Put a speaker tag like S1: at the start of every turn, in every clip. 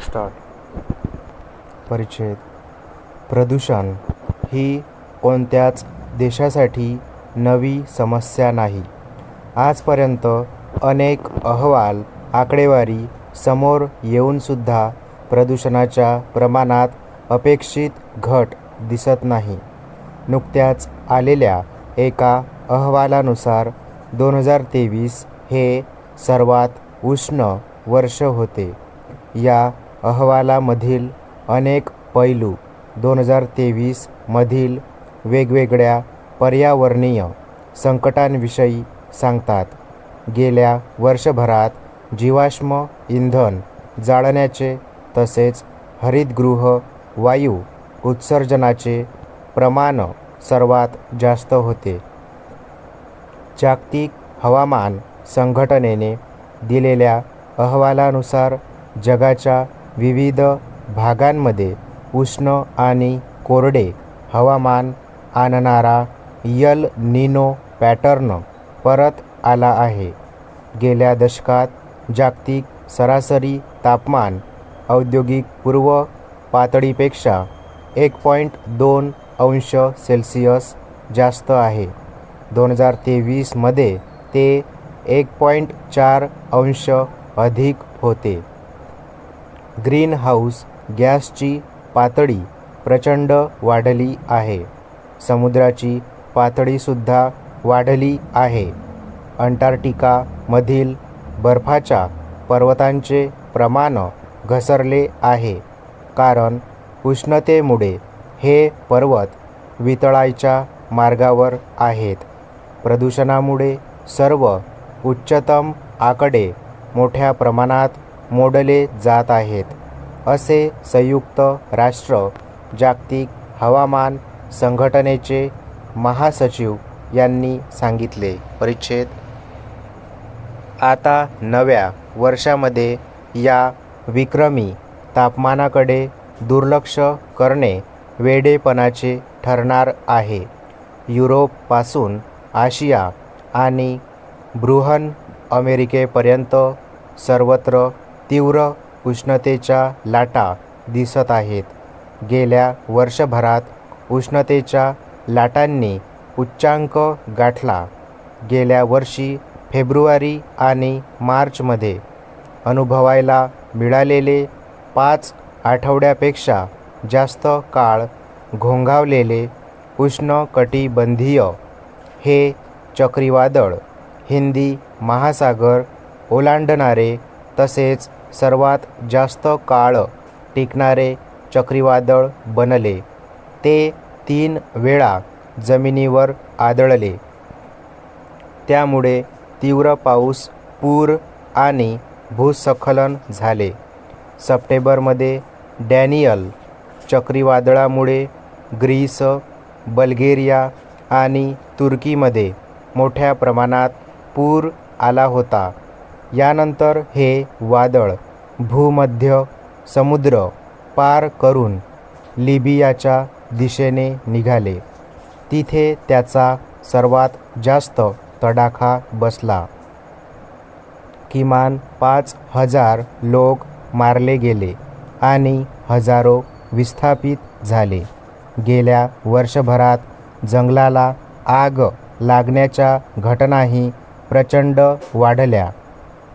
S1: Start. परिच्छेद. प्रदूषण ही कोणत्याच देशासाठी नवी समस्या नाही. आजपर्यंत अनेक अहवाल, आकडेवारी समोर येऊनसुद्धा प्रदूषणाच्या प्रमाणात अपेक्षित घट दिसत नाही. नुकत्याच आलेल्या एका अहवालानुसार 2023 हे सर्वात उष्ण वर्ष होते. या अहवालामधील अनेक पैलू 2023 मधील वेगवेगळ्या पर्यावरणीय संकटांविषयी सांगतात. गेल्या वर्षभरात जीवाश्म इंधन जाळण्याचे तसेच हरितगृह वायू उत्सर्जनाचे प्रमाण सर्वात जास्त होते. जागतिक हवामान संघटनेने दिलेल्या अहवालानुसार जगाच्या विविध भागांमध्ये उष्ण आणि कोरडे हवामान आणणारा एल निनो पॅटर्न परत आला आहे. गेल्या दशकात जागतिक सरासरी तापमान औद्योगिक पूर्व पातळीपेक्षा 1.2 अंश सेल्सिअस जास्त आहे. 2023 मध्ये ते 1.4 अंश अधिक होते. ग्रीनहाऊस गॅसची पातळी प्रचंड वाढली आहे. समुद्राची पातळीसुद्धा वाढली आहे. अंटार्क्टिकामधील बर्फाच्या पर्वतांचे प्रमाण घसरले आहे, कारण उष्णतेमुळे हे पर्वत वितळायच्या मार्गावर आहेत. प्रदूषणामुळे सर्व उच्चतम आकडे मोठ्या प्रमाणात मोडले जात आहेत, असे संयुक्त राष्ट्र जागतिक हवामान संघटनेचे महासचिव यांनी सांगितले. परिच्छेद. आता नव्या वर्षामध्ये या विक्रमी तापमानाकडे दुर्लक्ष करणे वेडेपणाचे ठरणार आहे. युरोपपासून आशिया आणि बृहन अमेरिकेपर्यंत सर्वत्र तीव्र उष्णतेच्या लाटा दिसत आहेत. गेल्या वर्षभरात उष्णतेच्या लाटांनी उच्चांक गाठला. गेल्या वर्षी फेब्रुवारी आणि मार्चमध्ये अनुभवायला मिळालेले 5 आठवड्यापेक्षा जास्त काळ घोंघावलेले उष्णकटिबंधीय हे चक्रीवादळ हिंदी महासागर ओलांडणारे तसेच सर्वात जास्त काळ टिकणारे चक्रीवादळ बनले. ते 3 वेळा जमिनीवर आदळले. त्यामुळे तीव्र पाऊस, पूर आणि भूस्खलन झाले. सप्टेंबरमध्ये डॅनियल चक्रीवादळामुळे ग्रीस, बल्गेरिया आणि तुर्कीमध्ये मोठ्या प्रमाणात पूर आला होता. यानंतर हे वादळ भूमध्य समुद्र पार करून लिबियाच्या दिशेने निघाले. तिथे त्याचा सर्वात जास्त तडाखा बसला. किमान 5,000 लोक मारले गेले आणि हजारो विस्थापित झाले. गेल्या वर्षभरात जंगलाला आग लागण्याच्या घटनाही प्रचंड वाढल्या.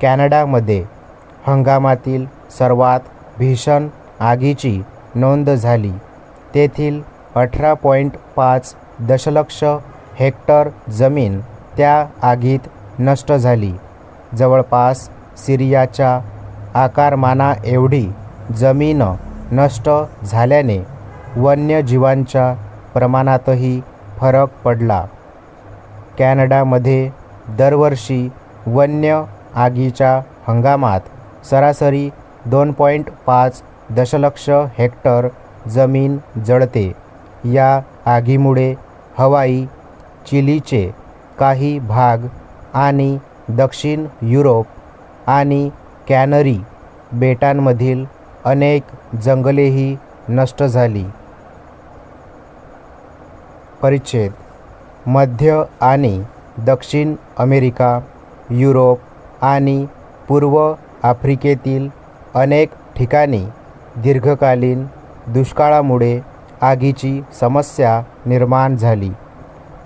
S1: कॅनडामध्ये हंगामातील सर्वात भीषण आगीची नोंद झाली. तेथील 18.5 दशलक्ष हेक्टर जमीन त्या आगीत नष्ट झाली. जवळपास सिरियाच्या आकारमानाएवढी जमीन नष्ट झाल्याने वन्यजीवांच्या प्रमाणातही फरक पडला. कॅनडामध्ये दरवर्षी वन्य आगीच्या हंगामात सरासरी 2.5 दशलक्ष हेक्टर जमीन जळते. या आगीमुळे हवाई, चिलीचे काही भाग आणि दक्षिण युरोप आणि कॅनरी बेटांमधील अनेक जंगलेही नष्ट झाली. परिच्छेद. मध्य आणि दक्षिण अमेरिका, युरोप आणि पूर्व आफ्रिकेतील अनेक ठिकाणी दीर्घकालीन दुष्काळामुळे आगीची समस्या निर्माण झाली.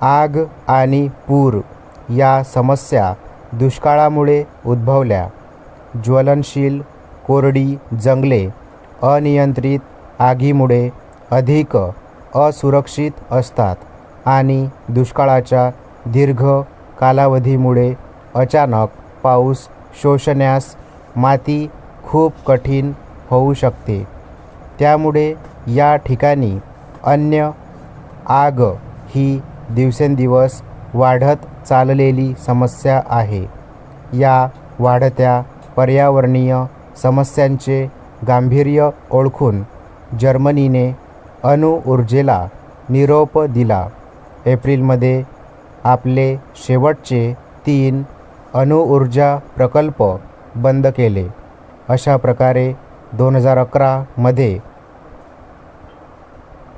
S1: आग आणि पूर या समस्या दुष्काळामुळे उद्भवल्या. ज्वलनशील कोरडी जंगले अनियंत्रित आगीमुळे अधिक असुरक्षित असतात आणि दुष्काळाच्या दीर्घ कालावधीमुळे अचानक पाऊस शोषण्यास माती खूप कठीण होऊ शकते. त्यामुळे या ठिकाणी अन्य आग ही दिवसेंदिवस वाढत चाललेली समस्या आहे. या वाढत्या पर्यावरणीय समस्यांचे गांभीर्य ओळखून जर्मनीने अणुऊर्जेला निरोप दिला. एप्रिलमध्ये आपले शेवटचे 3 अणुऊर्जा प्रकल्प बंद केले. अशा प्रकारे 2011 मध्ये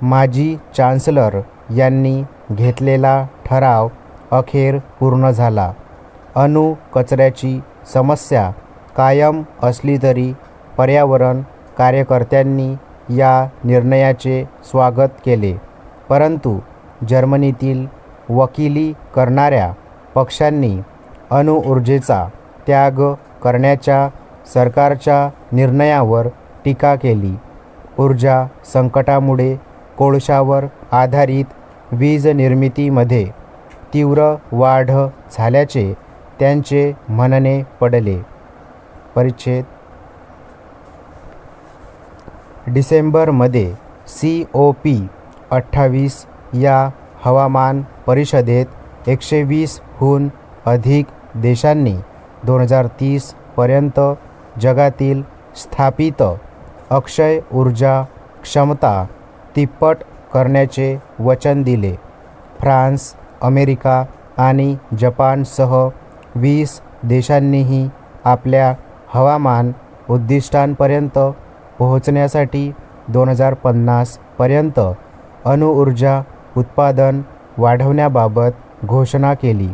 S1: माजी चान्सलर यांनी घेतलेला ठराव अखेर पूर्ण झाला. अणु कचऱ्याची समस्या कायम असली तरी पर्यावरण कार्यकर्त्यांनी या निर्णयाचे स्वागत केले. परंतु जर्मनीतील वकिली करणाऱ्या पक्षांनी अणुऊर्जेचा त्याग करण्याच्या सरकारच्या निर्णयावर टीका केली. ऊर्जा संकटामुळे कोळशावर आधारित वीज निर्मितीमध्ये तीव्र वाढ झाल्याचे त्यांचे म्हणणे पडले. परिच्छेद डिसेंबरमध्ये COP28 या हवामान परिषदेत 120हून अधिक देशांनी 2030 पर्यंत जगातील स्थापित अक्षय ऊर्जा क्षमता तिप्पट करण्याचे वचन दिले. फ्रान्स, अमेरिका आणि जपानसह 20 देशांनीही आपल्या हवामान उद्दिष्टांपर्यंत पोहोचण्यासाठी 2050 पर्यंत अणुऊर्जा उत्पादन वाढवण्याबाबत घोषणा केली.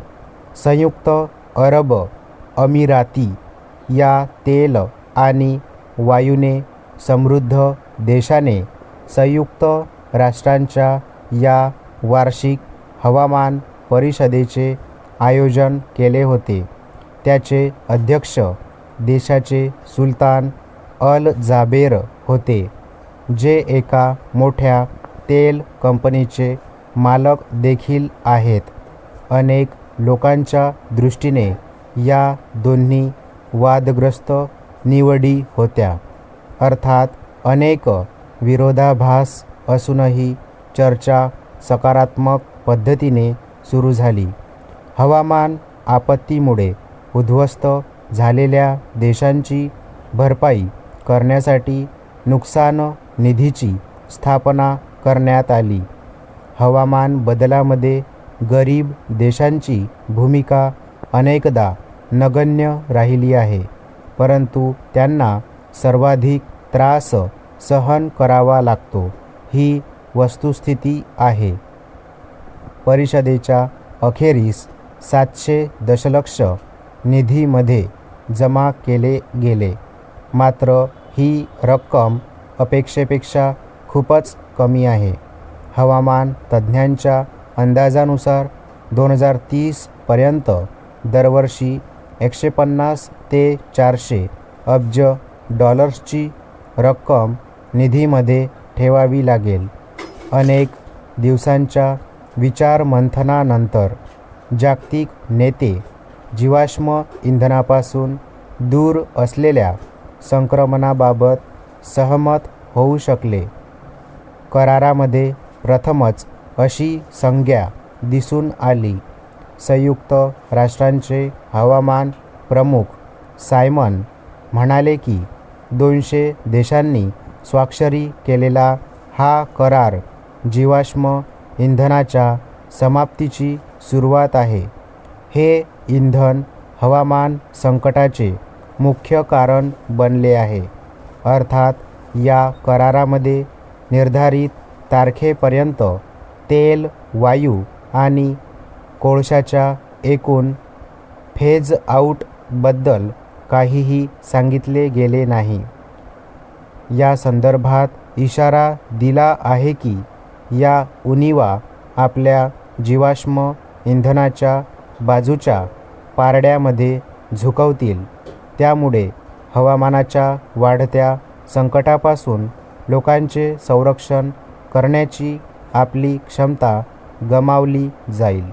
S1: संयुक्त अरब अमिराती या तेल आणि वायूने समृद्ध देशाने संयुक्त राष्ट्रांच्या या वार्षिक हवामान परिषदेचे आयोजन केले होते. त्याचे अध्यक्ष देशाचे सुलतान अल जाबेर होते, जे एका मोठ्या तेल कंपनीचे मालक देखील आहेत. अनेक लोकांच्या दृष्टीने या दोन्ही वादग्रस्त निवडी होत्या. अर्थात अनेक विरोधाभास असूनही चर्चा सकारात्मक पद्धतीने सुरू झाली. हवामान आपत्तीमुळे उद्ध्वस्त झालेल्या देशांची भरपाई करण्यासाठी नुकसान निधीची स्थापना करण्यात आली. हवामान बदलामध्ये गरीब देशांची भूमिका अनेकदा नगण्य राहिली आहे, परंतु त्यांना सर्वाधिक त्रास सहन करावा लागतो ही वस्तुस्थिती आहे. परिषदेच्या अखेरीस 700 दशलक्ष निधीमध्ये जमा केले गेले. मात्र ही रक्कम अपेक्षेपेक्षा खूपच कमी आहे. हवामान तज्ज्ञांच्या अंदाजानुसार 2030 पर्यंत दरवर्षी 150 ते 400 अब्ज डॉलर्सची रक्कम निधीमध्ये ठेवावी लागेल. अनेक दिवसांच्या विचारमंथनानंतर जागतिक नेते जीवाश्म इंधनापासून दूर असलेल्या संक्रमणाबाबत सहमत होऊ शकले. करारामध्ये प्रथमच अशी संज्ञा दिसून आली. संयुक्त राष्ट्रांचे हवामान प्रमुख सायमन म्हणाले की 200 देशांनी स्वाक्षरी केलेला हा करार जीवाश्म इंधनाच्या समाप्तीची सुरुवात आहे. हे इंधन हवामान संकटाचे मुख्य कारण बनले आहे. अर्थात या करारामध्ये निर्धारित तारखेपर्यंत तेल, वायू आणि कोळशाच्या एकूण फेज आऊटबद्दल काहीही सांगितले गेले नाही. या संदर्भात इशारा दिला आहे की या उणीवा आपल्या जीवाश्म इंधनाच्या बाजूच्या पारड्यामध्ये झुकवतील. त्यामुळे हवामानाच्या वाढत्या संकटापासून लोकांचे संरक्षण करण्याची आपली क्षमता गमावली जाईल.